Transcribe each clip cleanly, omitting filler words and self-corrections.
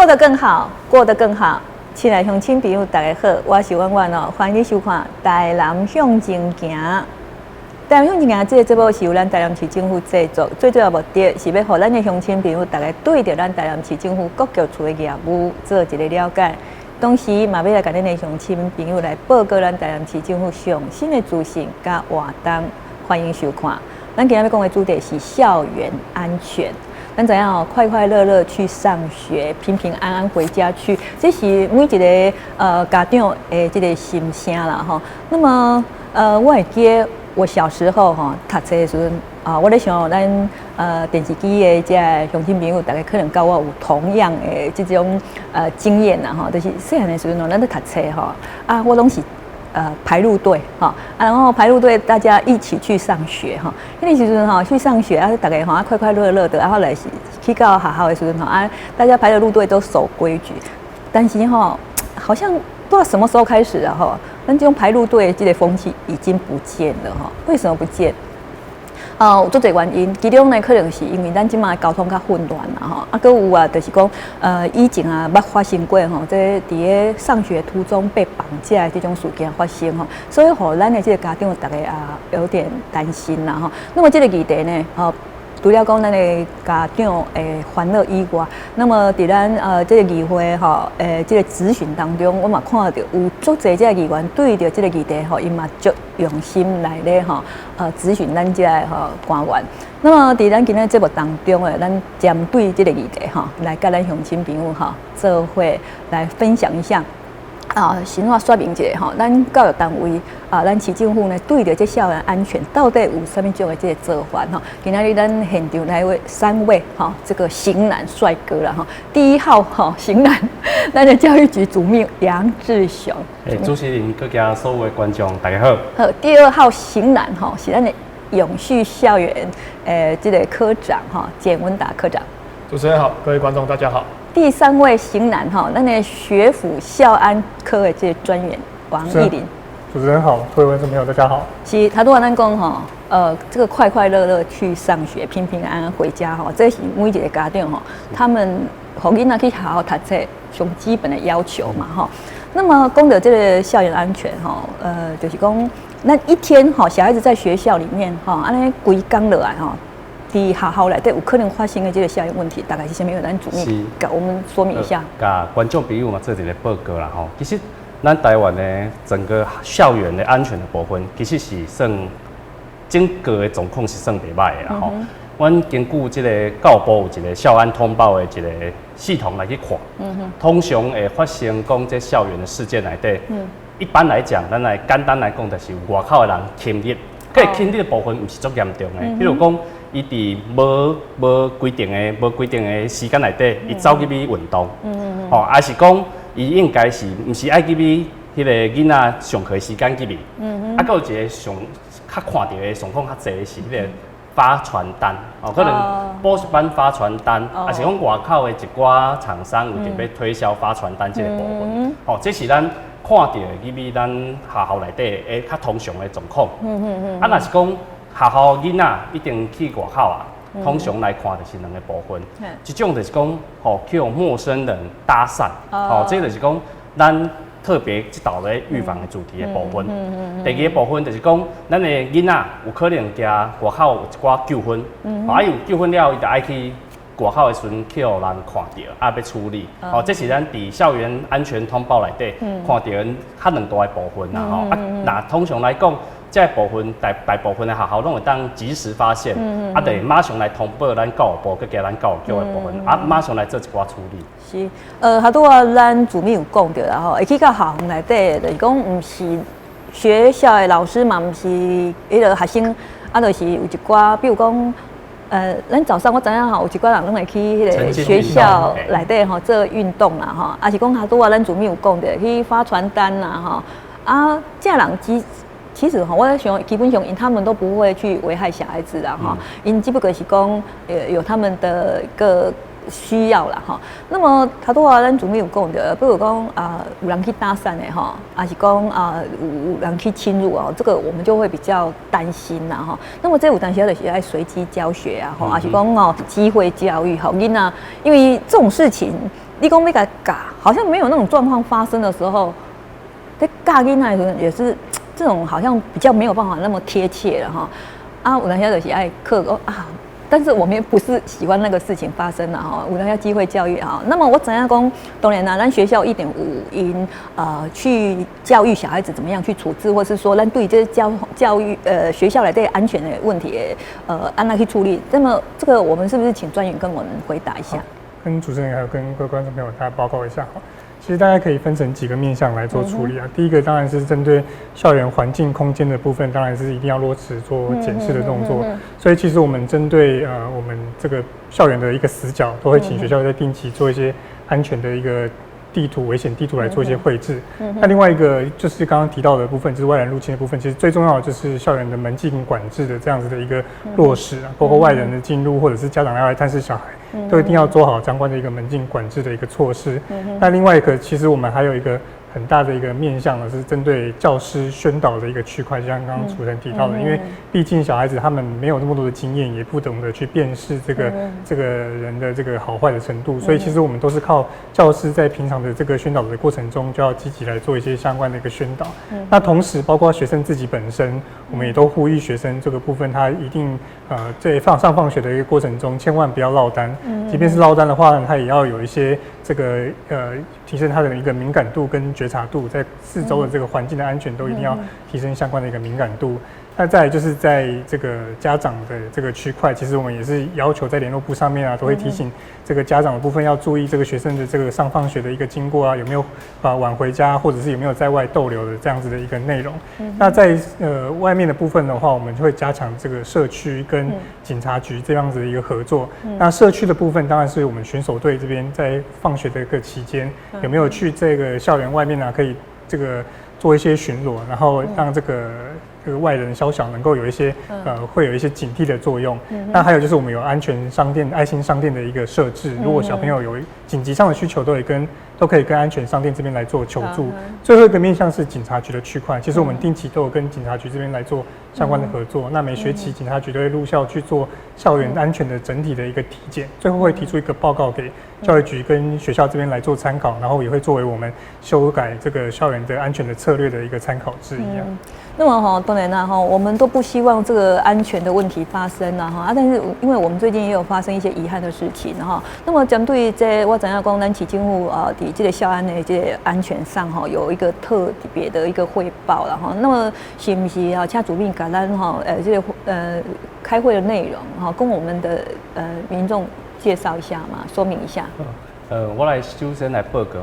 做得更好，过得更好。亲爱的乡亲朋友，大家好，我是婉婉哦，欢迎你收看《台南向前行》。台南向前行这个节目是由咱台南市政府制作，最主要目的是要让咱的乡亲朋友大家对着咱台南市政府各局处的业务做一个了解，同时嘛要来甲咱的乡亲朋友来报告咱台南市政府上新的资讯甲活动，欢迎收看。咱今日要讲的主题是校园安全。咱知影哦，快快乐乐去上学，平平安安回家去，这是每一个家长的这个心声啦吼。那么我会记得我小时候吼读册的时阵我咧想咱电视机的这乡亲朋友，大概可能跟我有同样的这种经验啦吼，就是细汉的时阵哦，咱咧读册吼我拢是。排路队哈，然后排路队大家一起去上学哈。那个时阵哈去上学大家快快乐乐的，然后来去到学校的时阵大家排的路队都守规矩。但是好像不知道什么时候开始了哈，咱这种排路队这个风气已经不见了哈。为什么不见？有做侪原因，其中呢可能是因为咱即马交通较混乱啦吼，佮有就是讲以前捌发生过吼，这伫个上学途中被绑架的这种事件发生吼，所以互咱的这个家长大家有点担心啦吼。那么这个议题呢，除了讲咱的家长烦恼以外，那么伫咱这个议会这个咨询当中，我嘛看到有足侪这个议员对着这个议题伊嘛足用心来咧咨询咱这个官员。那么伫咱今日节目当中咱针对这个议题来甲咱乡亲朋友做伙来分享一下。先话说明一下咱教育单位咱市政府呢对着这校园安全到底有啥物种的这个做法今仔日咱现场来3位这个型男帅哥啦第1号型男，咱的教育局主秘杨志雄。主持人各家所有的观众大家好。好，第2号型男是咱的永续校园这个科长简文达科长。主持人好，各位观众大家好。第3位型男咱的学府校安科的这个专员王义林。主持人好，各位观众朋友大家好。是他都话咱讲这个快快乐乐去上学，平平安安回家这是每一个家长他们让囡仔去好好读册上基本的要求嘛那么讲到这个校园安全就是讲咱一天小孩子在学校里面安尼规工落来伫学校内底有可能发生的这个校园问题，大概是什么？咱主秘给我们说明一下。甲观众朋友嘛做一个报告啦其实咱台湾的整个校园的安全的部分，其实是算整个的状况是算袂歹的啦阮根据这个教育部有一个校安通报的一个系统来去看，通常会发生讲这校园的事件内底，一般来讲，咱来简单来讲，就是外口的人侵入，个侵入的部分唔是足严重的，比如讲。伊伫无规定的时间内底，伊走去去运动，还是讲伊应该是毋是爱去去迄个囡仔上课时间去去，还有一个上较看到的状况较侪是迄个发传单，可能补习班发传单，还是讲外口的一寡厂商有特别推销发传单这个部分，这是咱看到去咱学校内底的较通常的状况，若是讲。学校囡仔一定去外口通常来看就是2个部分，一种就是讲去用陌生人搭讪，这就是讲咱特别这道咧预防的主题的部分。第2个部分就是讲，咱的囡仔有可能加外口有一寡纠纷，有纠纷了，伊就爱去外口的时阵去互人看到，要处理。这是咱伫校园安全通报内底看到较2大的部分啦。那通常来讲。这部分大部分的学校拢会当及时发现，得马上来通报咱教育部，佮加咱教育局的部分，马上来做一寡处理。是，他都话咱主秘有讲到啦会去到学校内底，就是讲唔是学校的老师嘛，唔是迄个学生，就是有一寡，比如讲，咱早上我知影有一寡人拢会去迄个学校内底做运动啦是讲他都话咱主秘有讲到去发传单啦这人其实我在想，基本上他们都不会去危害小孩子啦因只不过是讲有他们的一个需要啦那么他都话咱主秘有讲的，比如讲有人去搭讪的还是讲有人去侵入这个我们就会比较担心啦那么这有担心就是要随机教学还是讲机会教育囡仔，因为这种事情你讲要甲教，好像没有那种状况发生的时候，在教囡仔的时候也是这种好像比较没有办法那么贴切了哈。啊，有当下就是爱课啊。但是我们不是喜欢那个事情发生了哈，有那些机会教育哈。那么我怎样讲？当然啦，咱学校1.5因去教育小孩子怎么样去处置，或是说咱对这教育学校来对安全的问题按那去处理。那么这个我们是不是请专员跟我们回答一下？跟主持人还有跟各位观众朋友大家报告一下哈。其实大家可以分成几个面向来做处理啊。第一个当然是针对校园环境空间的部分，当然是一定要落实做检视的动作。所以其实我们针对我们这个校园的一个死角，都会请学校在定期做一些安全的一个地图、危险地图来做一些绘制。那另外一个就是刚刚提到的部分，就是外人入侵的部分。其实最重要的就是校园的门禁管制的这样子的一个落实啊，包括外人的进入或者是家长要来探视小孩。都一定要做好相关的一个门禁管制的一个措施。那另外一个，其实我们还有一个很大的一个面向呢，是针对教师宣导的一个区块，就像刚刚主持人提到的，因为毕竟小孩子他们没有那么多的经验，也不懂得去辨识这个人的这个好坏的程度，所以其实我们都是靠教师在平常的这个宣导的过程中，就要积极来做一些相关的一个宣导。那同时，包括学生自己本身，我们也都呼吁学生这个部分，他一定在放学的一个过程中，千万不要落单。即便是落单的话，他也要有一些这个提升他的一个敏感度跟觉察度，在四周的这个环境的安全都一定要提升相关的一个敏感度。那再来就是在这个家长的这个区块，其实我们也是要求在联络簿上面啊，都会提醒这个家长的部分要注意这个学生的这个上放学的一个经过啊，有没有晚回家，或者是有没有在外逗留的这样子的一个内容。那在外面的部分的话，我们就会加强这个社区跟警察局这样子的一个合作。那社区的部分当然是我们巡守队这边在放学的一个期间，有没有去这个校园外面啊，可以这个做一些巡逻，然后让这个外人宵小能够有一些会有一些警惕的作用。那还有就是我们有安全商店、爱心商店的一个设置，如果小朋友有紧急上的需求，都可以跟安全商店这边来做求助。最后一个面向是警察局的区块，其实我们定期都有跟警察局这边来做相关的合作。那每学期警察局都会入校去做校园安全的整体的一个体检，最后会提出一个报告给教育局跟学校这边来做参考，然后也会作为我们修改这个校园的安全的策略的一个参考之一啊。那么当然啦我们都不希望这个安全的问题发生啦但是因为我们最近也有发生一些遗憾的事情那么针对这我知道讲咱市政府在这个校安的这个安全上有一个特别的一个汇报啦那么是不是请主编给咱这个开会的内容跟我们的民众介绍一下嘛，说明一下。我来首先来报告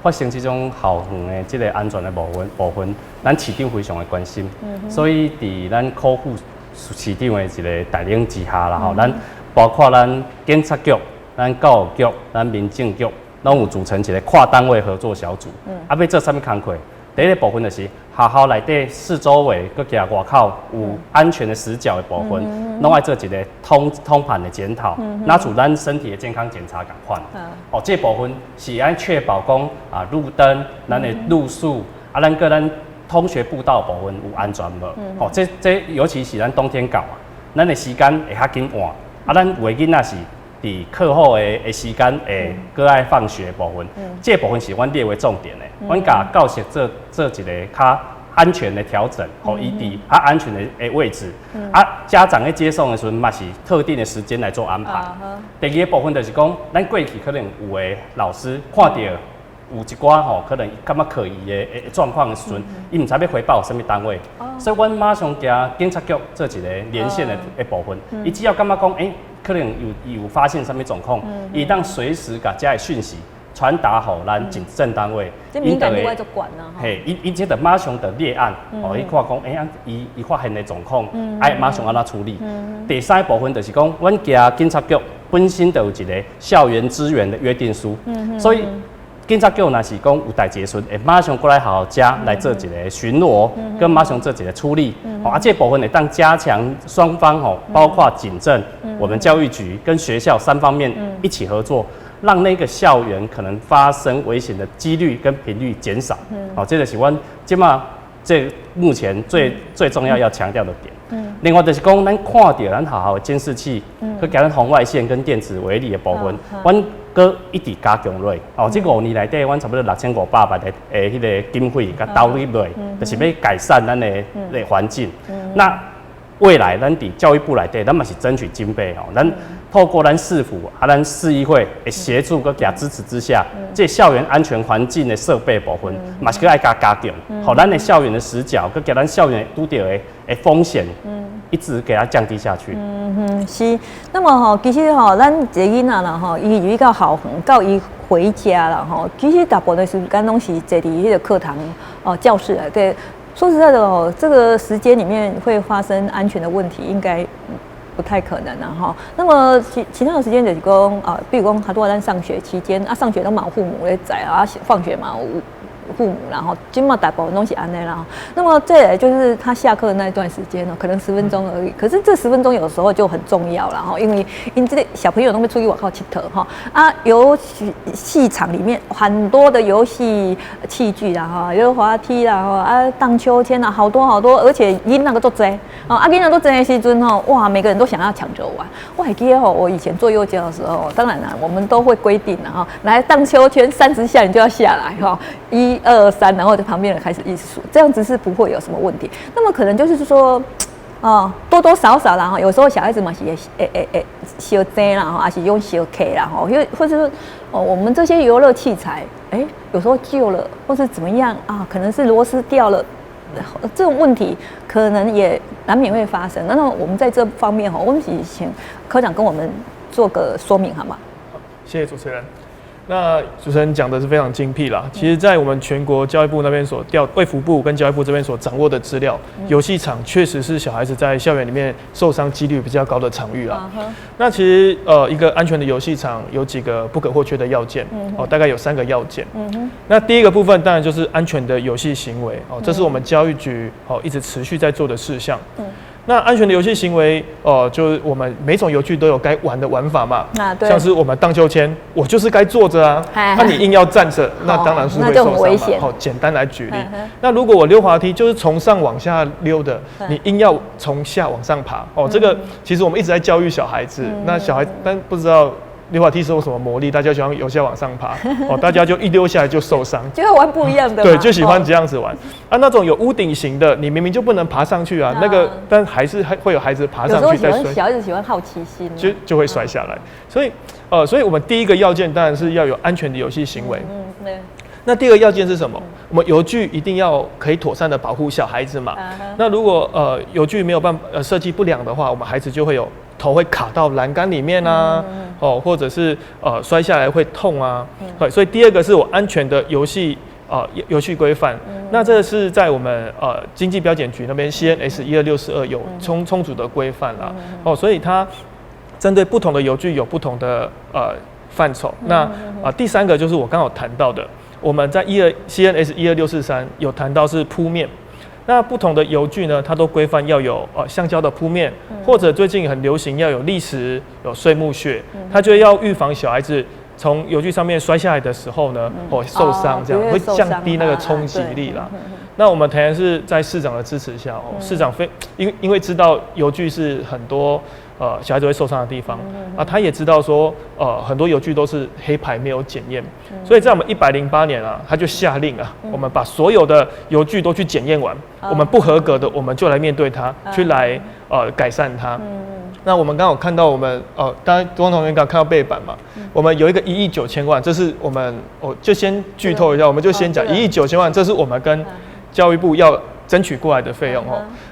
发生这种校园的这个安全的部分，咱市长非常的关心，所以伫咱考副市长的一个带领之下啦咱包括咱检察局、咱教育局、咱民政局，拢有组成一个跨单位合作小组。要做啥物工作？第一个部分就是学校内底四周围，佮加外口有安全的死角的部分，拢爱做一个通盘的检讨，拿出咱身体的健康检查共款。这部分是爱确保讲路灯、咱的路数咱通学步道部分有安全无？这尤其是咱冬天到咱的时间会较紧换，咱有的囡仔是伫课后的时间会搁爱放学部分，这部分是阮列为重点的。阮甲教师做一个较安全的调整，伊伫安全的位置。家长在接送的时候，嘛是特定的时间来做安排。第二个部分就是讲，咱过去可能有的老师看到有一寡可能感觉可疑的状况的时阵，伊唔知要回报什么单位，所以阮马上加警察局做一个连线的部分。伊只要感觉讲，可能有发现什么状况，伊当随时甲这个讯息传达给咱警政单位，这敏感度要做管啦。嘿，伊这得马上的列案，伊看讲，伊发现的状况，爱马上安怎处理。第三部分就是讲，阮家警察局本身就有一个校园资源的约定书，所以警察局若是讲有代志的时阵，会马上过来校家来做一个巡逻，跟马上做一个处理。这部分会当加强双方包括警政、我们教育局跟学校3方面一起合作，让那个校园可能发生危险的几率跟频率减少。这就是阮这目前最重要强调的点。另外就是讲，咱看到咱学校的监视器，佮加咱红外线跟电子围篱的部分，阮搁一直加强落。哦，这5年内底，阮差不多6500万的迄个经费，甲投入落，就是要改善咱的环境。那未来咱伫教育部内底，咱嘛是争取经费吼，咱透过咱市府咱市议会的协助佮加支持之下，这校园安全环境的设备部分，嘛是佮爱加强，好，咱的校园的死角，佮给咱校园拄到的风险，一直给它降低下去。是。那么吼，其实吼，咱一个囡仔啦吼，伊到校园到伊回家啦吼，其实大部分的时间拢是坐伫迄个课堂教室内底。说实在的哦，这个时间里面会发生安全的问题，应该不太可能哈。那么其他的时间就是讲比如讲，他多咱上学期间上学都冇父母在在放学嘛有父母，然后今嘛大部分东西安内啦。那么再来就是他下课的那一段时间可能10分钟而已。可是这10分钟有时候就很重要了哈，因为这个小朋友都会出去外口佚佗哈游戏场里面很多的游戏器具啦哈，有滑梯啦荡秋千啦，好多，而且囡仔个都多囡仔都多的时阵哇，每个人都想要抢着玩。我还记得我以前做幼教的时候，当然啦，我们都会规定来荡秋千30下你就要下来1、2、3，然后在旁边人开始一直数，这样子是不会有什么问题。那么可能就是说，多多少少啦有时候小孩子嘛是小争啦还是用小 K 啦或者说我们这些游乐器材，有时候旧了或是怎么样可能是螺丝掉了，这种问题可能也难免会发生。那我们在这方面我们请科长跟我们做个说明好吗？好，谢谢主持人。那主持人讲的是非常精辟啦。其实，在我们全国教育部那边卫福部跟教育部这边所掌握的资料，游戏场确实是小孩子在校园里面受伤几率比较高的场域啦。那其实一个安全的游戏场有几个不可或缺的要件，大概有3个要件。那第一个部分当然就是安全的游戏行为，这是我们教育局一直持续在做的事项。那安全的游戏行为，就是我们每种游具都有该玩的玩法嘛。对。像是我们荡秋千，我就是该坐着啊。那你硬要站着，那当然是会受伤嘛。好，简单来举例。那如果我溜滑梯，就是从上往下溜的，你硬要从下往上爬，这个其实我们一直在教育小孩子。那小孩但不知道溜滑梯是有什么魔力，大家喜欢由下往上爬，大家就一溜下来就受伤，就要玩不一样的，对，就喜欢这样子玩。那种有屋顶型的，你明明就不能爬上去啊，那个，但还是会有孩子爬上去再摔。小孩子喜欢好奇心，就会摔下来。所以我们第一个要件当然是要有安全的游戏行为。对。那第二个要件是什么？我们游具一定要可以妥善的保护小孩子嘛。那如果游具没有办法设计不良的话，我们孩子就会有头会卡到栏杆里面啊，或者是摔下来会痛啊。所以第二个是我安全的游戏游戏规范。那这是在我们经济标检局那边 CNS 12642有充足的规范啦。所以它针对不同的游具有不同的范畴。那第3个就是我刚好谈到的，我们在CNS 12643有谈到是铺面。那不同的游具呢，它都规范要有橡胶的铺面，或者最近很流行要有砾石、有碎木屑，它就要预防小孩子从游具上面摔下来的时候呢，受伤，这样会降低那个冲击力啦。那我们台南是在市长的支持下，市长因为知道游具是很多小孩子会受伤的地方他也知道说很多游具都是黑牌没有检验，所以在我们108年他就下令我们把所有的游具都去检验完，我们不合格的我们就来面对它，去来改善它。那我们刚好看到我们当然光同学刚看到背板嘛，我们有一个1亿9千万，这是我们就先剧透一下，我们就先讲1亿9千万，这是我们跟教育部要争取过来的费用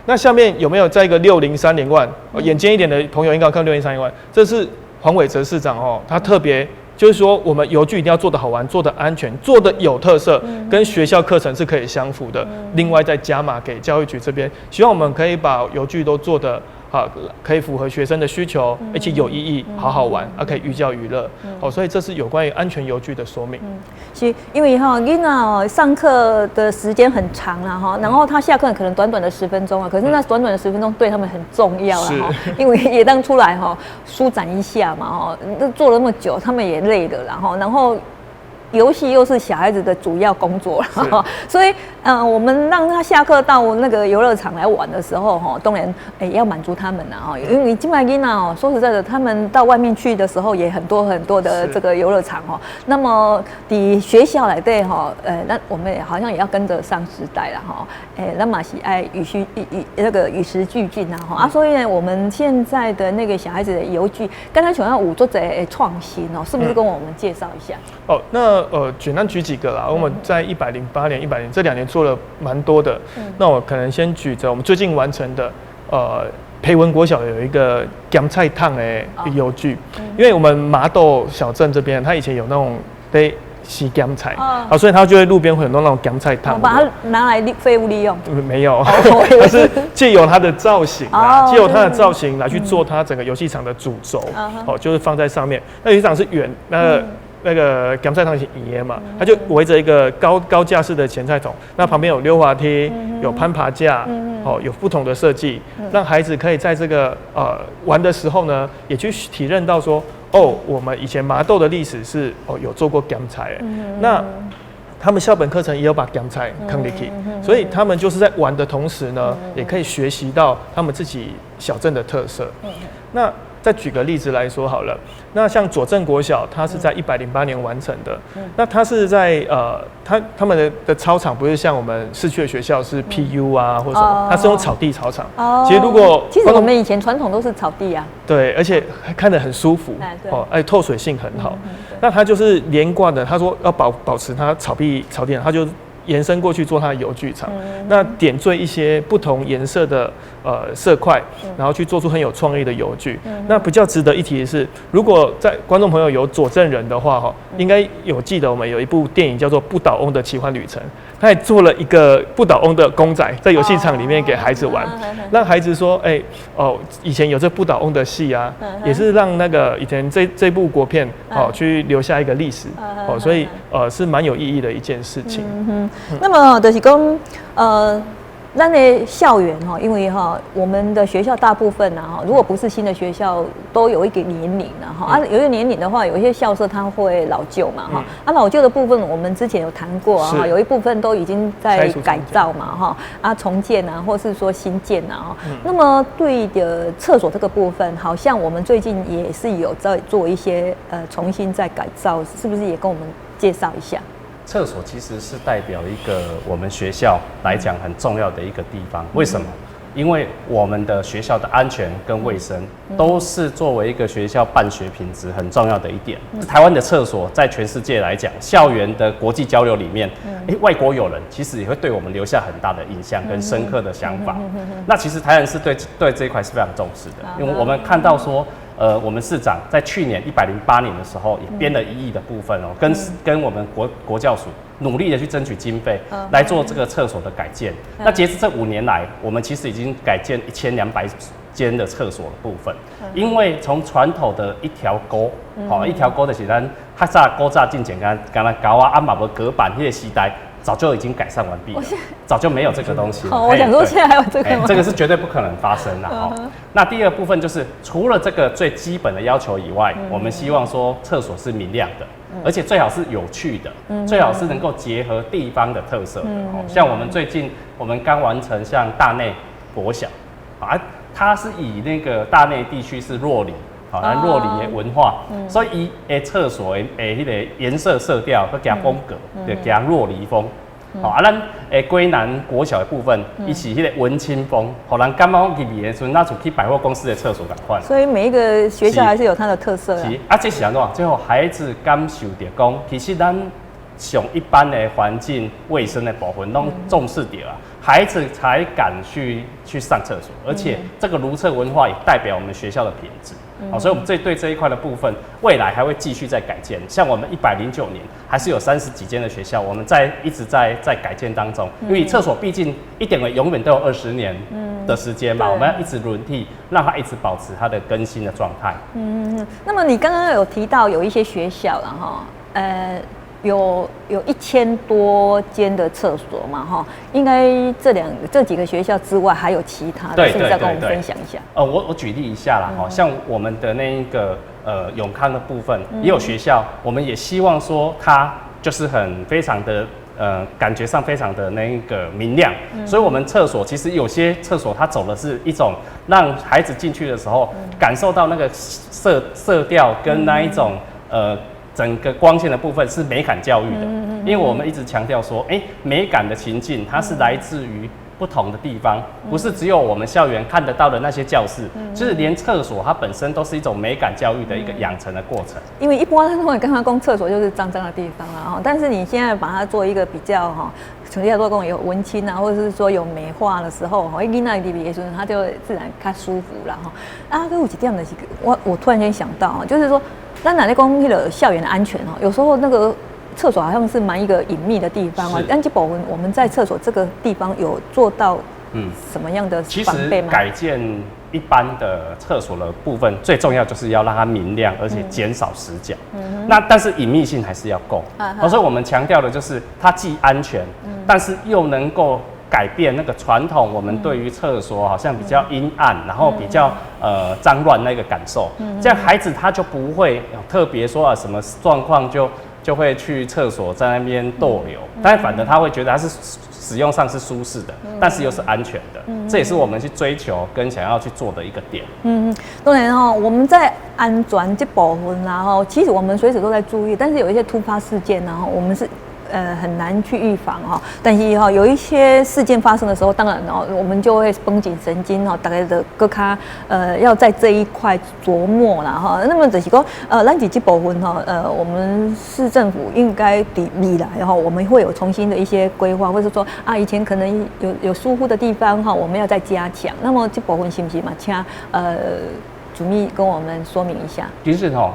那下面有没有再一个6030万？眼尖一点的朋友应该看6030万，这是黄伟哲市长他特别就是说，我们游具一定要做得好玩、做得安全、做得有特色，跟学校课程是可以相符的。另外再加码给教育局这边，希望我们可以把游具都做得可以符合学生的需求，而且有意义、好好玩，可以寓教于乐。所以这是有关于安全游具的说明。是因为囡仔上课的时间很长啦然后他下课可能短短的10分钟可是那短短的10分钟对他们很重要啦因为也当出来舒展一下嘛做了那么久，他们也累了然后游戏又是小孩子的主要工作了，所以我们让他下课到那个游乐场来玩的时候，哈，当然也要满足他们啦，哈，因为金麦囡啊，说实在的，他们到外面去的时候也很多的这个游乐场哈，那么比学校来对哈，那我们好像也要跟着上时代了哈，那嘛是爱与时俱进啊哈，所以呢，我们现在的那个小孩子的游具，刚才想要武作者创新哦，是不是跟我们介绍一下？哦，那简单举几个啦。我们在108年、100年这2年做了蛮多的。那我可能先举着我们最近完成的，培文国小有一个咸菜烫的游具，因为我们麻豆小镇这边，它以前有那种在洗咸菜，所以它就会路边会有那种咸菜烫，把它拿来废物利用。没有，它是借由它的造型借由它的造型来去做它整个游戏场的主轴，就是放在上面。那游戏场是圆，那个咸菜汤是圆嘛，它就围着一个高架式的前菜桶，那旁边有溜滑梯，有攀爬架，有不同的设计，让孩子可以在这个玩的时候呢，也去体认到说，我们以前麻豆的历史是有做过咸菜，那他们校本课程也有把咸菜放进去，所以他们就是在玩的同时呢，也可以学习到他们自己小镇的特色。那再举个例子来说好了，那像左镇国小，它是在108年完成的。那它是在他们的操场不是像我们市区的学校是 PU 啊或者什么，它是用草地操场。其实我们以前传统都是草地啊。对，而且看得很舒服，透水性很好。那它就是连贯的，他说要保持它草地，它就延伸过去做它的游具场，那点缀一些不同颜色的色块，然后去做出很有创意的游具。那比较值得一提的是，如果在观众朋友有左镇人的话，应该有记得我们有一部电影叫做《不倒翁的奇幻旅程》，他也做了一个不倒翁的公仔在游戏场里面给孩子玩，让孩子说，以前有这不倒翁的戏啊，也是让那个以前这部国片去留下一个历史所以是蛮有意义的一件事情。那么就是讲，咱的校园因为我们的学校大部分如果不是新的学校，都有一个年龄有一个年龄的话，有一些校舍它会老旧嘛老旧的部分我们之前有谈过有一部分都已经在改造嘛重建或是说新建那么对的厕所这个部分，好像我们最近也是有在做一些重新再改造，是不是也跟我们介绍一下？厕所其实是代表一个我们学校来讲很重要的一个地方。为什么？因为我们的学校的安全跟卫生都是作为一个学校办学品质很重要的一点。台湾的厕所在全世界来讲，校园的国际交流里面，外国友人其实也会对我们留下很大的印象跟深刻的想法。那其实台南市对这一块是非常重视的，因为我们看到说，我们市长在去年108年的时候也编了1亿的部分跟我们国教署努力的去争取经费来做这个厕所的改建。那截至这5年来，我们其实已经改建1200间的厕所的部分。因为从传统的一条沟，一条沟的是咱较早古早进前干那高啊，嘛无隔板，那个时代早就已经改善完毕了，早就没有这个东西了。我想说现在还有这个吗？这个是绝对不可能发生的那第二部分就是除了这个最基本的要求以外，我们希望说厕所是明亮的，而且最好是有趣的，最好是能够结合地方的特色的。像我们最近我们刚完成像大内国小它是以那个大内地区是酪梨。咱酪梨的文化，所以伊的厕所的迄个颜色色调，佮加风格，就加酪梨风。咱龟南国小的部分，伊是迄个文青风，互人感觉入去的时阵，那就去百货公司的厕所共款。所以每一个学校还是有它的特色。是这是安怎？最后孩子感受到讲，其实咱上一般的环境卫生的部分，拢重视到孩子才敢去上厕所，而且这个如厕文化也代表我们学校的品质。所以我们对这一块的部分，未来还会继续在改建。像我们109年还是有30几间的学校，我们一直在改建当中。因为厕所毕竟一点永远都有20年的时间嘛，我们要一直轮替，让它一直保持它的更新的状态。那么你刚刚有提到有一些学校了有1000多间的厕所嘛应该这几个学校之外还有其他的，是不是再跟我们分享一下？我举例一下啦像我们的那一个永康的部分也有学校，我们也希望说它就是非常的感觉上非常的那个明亮，所以我们厕所其实有些厕所它走的是一种让孩子进去的时候感受到那个色调跟那一种整个光线的部分是美感教育的，因为我们一直强调说，美感的情境它是来自于不同的地方，不是只有我们校园看得到的那些教室，就是连厕所它本身都是一种美感教育的一个养成的过程。因为一般他会跟他讲厕所就是脏脏的地方啊，但是你现在把它做一个比较哈，从小做有文青啊，或者是说有美化的时候，囡仔入去的时候，他就自然较舒服啦哈。啊，跟有一点就是我突然间想到，就是说，咱哪在讲那个校园的安全哦，有时候那个厕所好像是蛮一个隐秘的地方啊。但这部分我们在厕所这个地方有做到什么样的防备吗？其实改建一般的厕所的部分，最重要就是要让它明亮，而且减少死角。那但是隐秘性还是要够。所以我们强调的就是它既安全，但是又能够改变那个传统我们对于厕所好像比较阴暗，然后比较脏乱那个感受。这样孩子他就不会特别说什么状况就会去厕所在那边逗留，但反正他会觉得他是使用上是舒适的，但是又是安全的，这也是我们去追求跟想要去做的一个点。当然哈，我们在安全这部分啦哈，其实我们随时都在注意，但是有一些突发事件呢，我们是很难去预防哈。但是哈，有一些事件发生的时候，当然哦，我们就会绷紧神经哈，大概的各卡要在这一块琢磨啦哈。那么就是说咱这部分哈，我们市政府应该未来哈，我们会有重新的一些规划，或者说啊，以前可能有疏忽的地方哈，我们要再加强。那么这部分是不是嘛？请主秘跟我们说明一下。其实哈，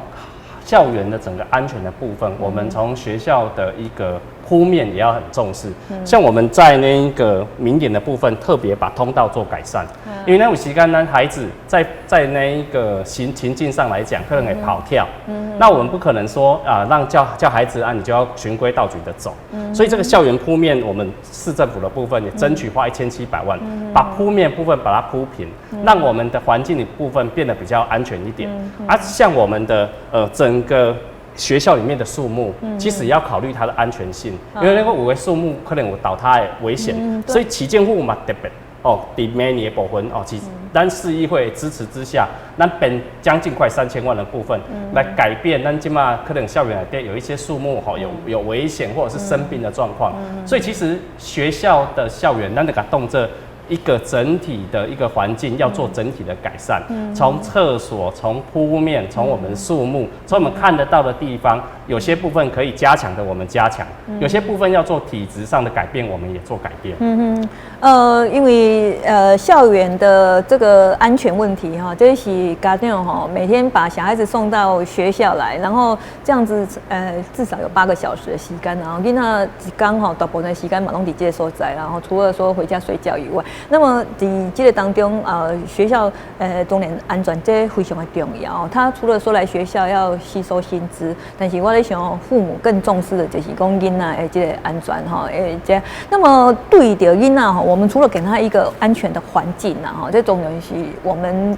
校园的整个安全的部分，我们从学校的一个铺面也要很重视。像我们在那一个明点的部分，特别把通道做改善，因为那有时间呢，孩子在那一个情境上来讲，可能会跑跳。那我们不可能说让叫孩子你就要循规蹈矩的走。所以这个校园铺面，我们市政府的部分也争取花1700万，把铺面部分把它铺平，让我们的环境的部分变得比较安全一点。像我们的整个学校里面的树木，其实也要考虑它的安全性，因为那个有的树木可能有倒塌的危险，所以起建户嘛特别伫每年的部分其实咱市议会支持之下，咱编将近快3000万的部分来改变咱今嘛可能校园内有一些树木有危险或者是生病的状况，所以其实学校的校园咱得给动这一个整体的一个环境要做整体的改善，从厕所、从铺面、从我们树木、从我们看得到的地方，有些部分可以加强的我们加强，有些部分要做体质上的改变，我们也做改变。因为校园的这个安全问题哈，这是家长哈每天把小孩子送到学校来，然后这样子至少有8个小时的时间，然后囡仔一天哈大部分的时间嘛拢伫这个所在，然后除了说回家睡觉以外，那么在这个当中学校当然安全这非常的重要。他除了说来学校要吸收薪资，但是我在想父母更重视的就是讲囡仔的这个安全哈，那么对着囡仔哈，我们除了给他一个安全的环境哈，这重要是我们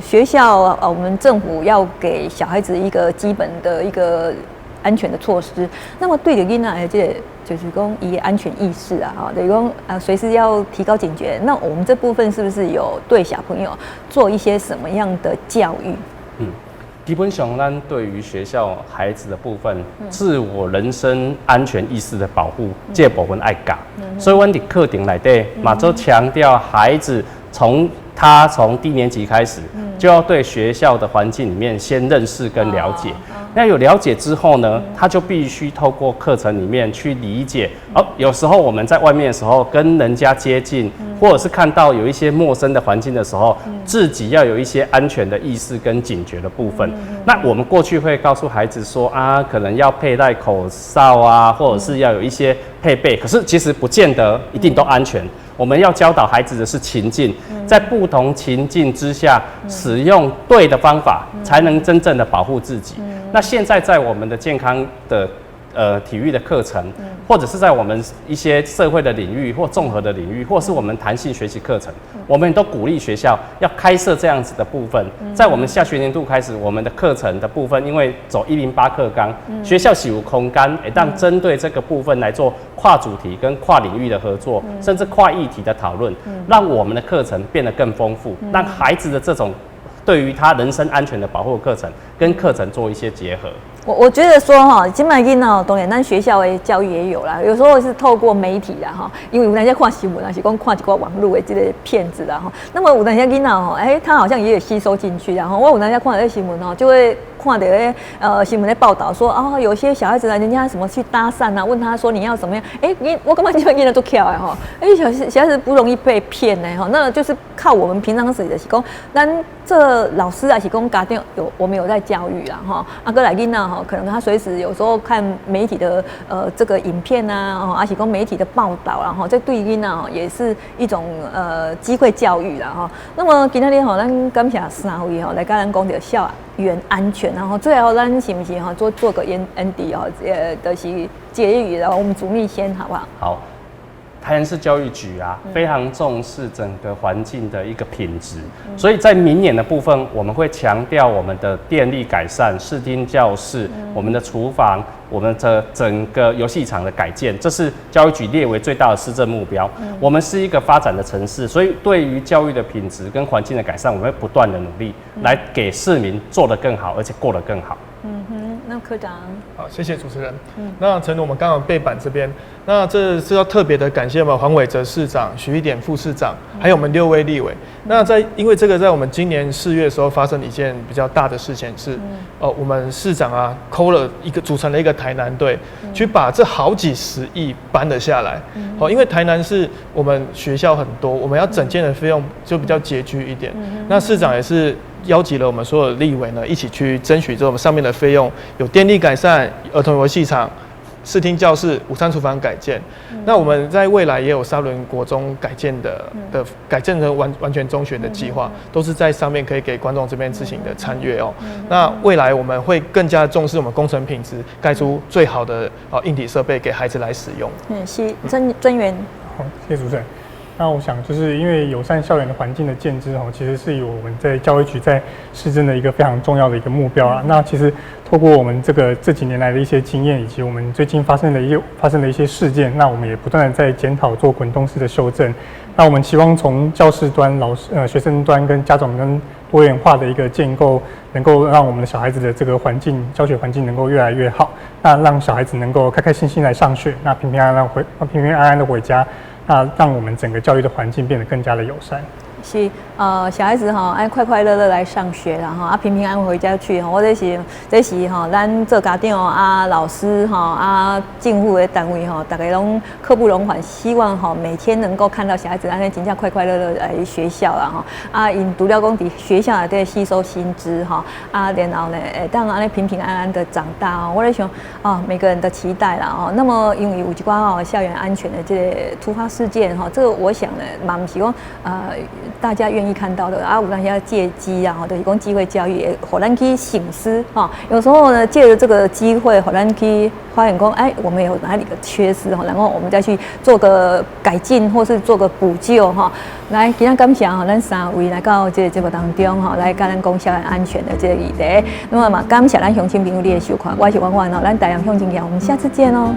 学校我们政府要给小孩子一个基本的一个安全的措施。那么对着囡仔的这个就是讲以安全意识啊，等于讲随时要提高警觉。那我们这部分是不是有对小朋友做一些什么样的教育？基本上，咱对于学校孩子的部分，自我人身安全意识的保护，这部分爱教。所以，我们的课程内底，马周强调孩子从低年级开始，就要对学校的环境里面先认识跟了解。那有了解之后呢，他就必须透过课程里面去理解。有时候我们在外面的时候跟人家接近，或者是看到有一些陌生的环境的时候，自己要有一些安全的意识跟警觉的部分。那我们过去会告诉孩子说可能要佩戴口哨或者是要有一些配备，可是其实不见得一定都安全。我们要教导孩子的是情境，在不同情境之下，使用对的方法，才能真正的保护自己。那现在在我们的健康的体育的课程，或者是在我们一些社会的领域或综合的领域，或是我们弹性学习课程，我们都鼓励学校要开设这样子的部分。在我们下学年度开始，我们的课程的部分，因为走108课纲，学校是有空间，让针对这个部分来做跨主题跟跨领域的合作，甚至跨议题的讨论，让我们的课程变得更丰富，让孩子的这种对于他人身安全的保护课程跟课程做一些结合。我觉得说哈，今麦囡仔当然咱学校的教育也有啦，有时候是透过媒体啦哈，因为有那些看新闻啊，是讲看一个网络的这个片子啦哈。那么有那些囡仔吼，他好像也有吸收进去，然后我有那些看到这新闻哦，就会看到新闻的报道说啊，有些小孩子呢，人家什么去搭讪啊，问他说你要怎么样？我感觉这囡仔都巧的哈，小孩子不容易被骗呢哈，那就是靠我们平常时就是讲，咱这老师啊是讲家长我们有在教育啦哈，过来囡仔吼。可能他随时有时候看媒体的这个影片啊，还是讲媒体的报道啦，哈，这对囡仔也是一种机会教育啦哈。那么今天吼，咱感谢三位吼来跟咱讲到校园安全，然后最后咱是不是哈做个ND 哦，就是结语，然后我们主秘先好不好？好。台南市教育局啊，非常重视整个环境的一个品质，所以在明年的部分，我们会强调我们的电力改善、视听教室、我们的厨房、我们的整个游戏场的改建，这是教育局列为最大的施政目标。我们是一个发展的城市，所以对于教育的品质跟环境的改善，我们会不断的努力，来给市民做得更好，而且过得更好。那科长，好，谢谢主持人。那陈我们刚好背板这边，那这是要特别的感谢我们黄伟哲市长、许一典副市长，还有我们6位立委。那因为这个在我们今年4月的时候发生了一件比较大的事情是，我们市长啊组成了一个台南队，去把这好几十亿搬了下来。因为台南是我们学校很多，我们要整建的费用就比较拮据一点。那市长也是邀集了我们所有的立委呢，一起去争取这种上面的费用，有电力改善、儿童游戏场、视听教室、午餐厨房改建。那我们在未来也有沙仑国中改建改建成完全中学的计划，都是在上面可以给观众这边自行的参阅哦。那未来我们会更加重视我们工程品质，盖出最好的硬体设备给孩子来使用。是专员。好，谢谢主持人。那我想就是因为友善校园的环境的建制其实是有我们在教育局在市政的一个非常重要的一个目标啦。那其实透过我们这几年来的一些经验，以及我们最近发生的一些事件，那我们也不断的在检讨做滚动式的修正。那我们期望从教师端、学生端跟家长跟多元化的一个建构，能够让我们的小孩子的这个教学环境能够越来越好。那让小孩子能够开开心心来上学，那平平安安的回家。那让我们整个教育的环境变得更加的友善。是小孩子爱快快乐乐来上学啦平平安安回家去我这是咱做家长老师政府的单位大家拢刻不容缓，希望每天能够看到小孩子安尼真正快快乐乐来学校啦因除了讲伫学校内底吸收新知然后呢当安尼平平安安的长大我在想每个人的期待啦那么因为有一寡校园安全的这个突发事件这个我想呢嘛不是讲大家愿意看到的有那些借机就是讲机会教育，让咱去省思有时候呢，借着这个机会，让咱去发现讲，我们有哪里的缺失然后我们再去做个改进，或是做个补救来，今天感谢咱3位来到这个节目当中来跟咱讲校园安全的这个议题。那么嘛，感谢咱乡亲朋友你的收看，我是婉婉咱台南乡亲我们下次见哦。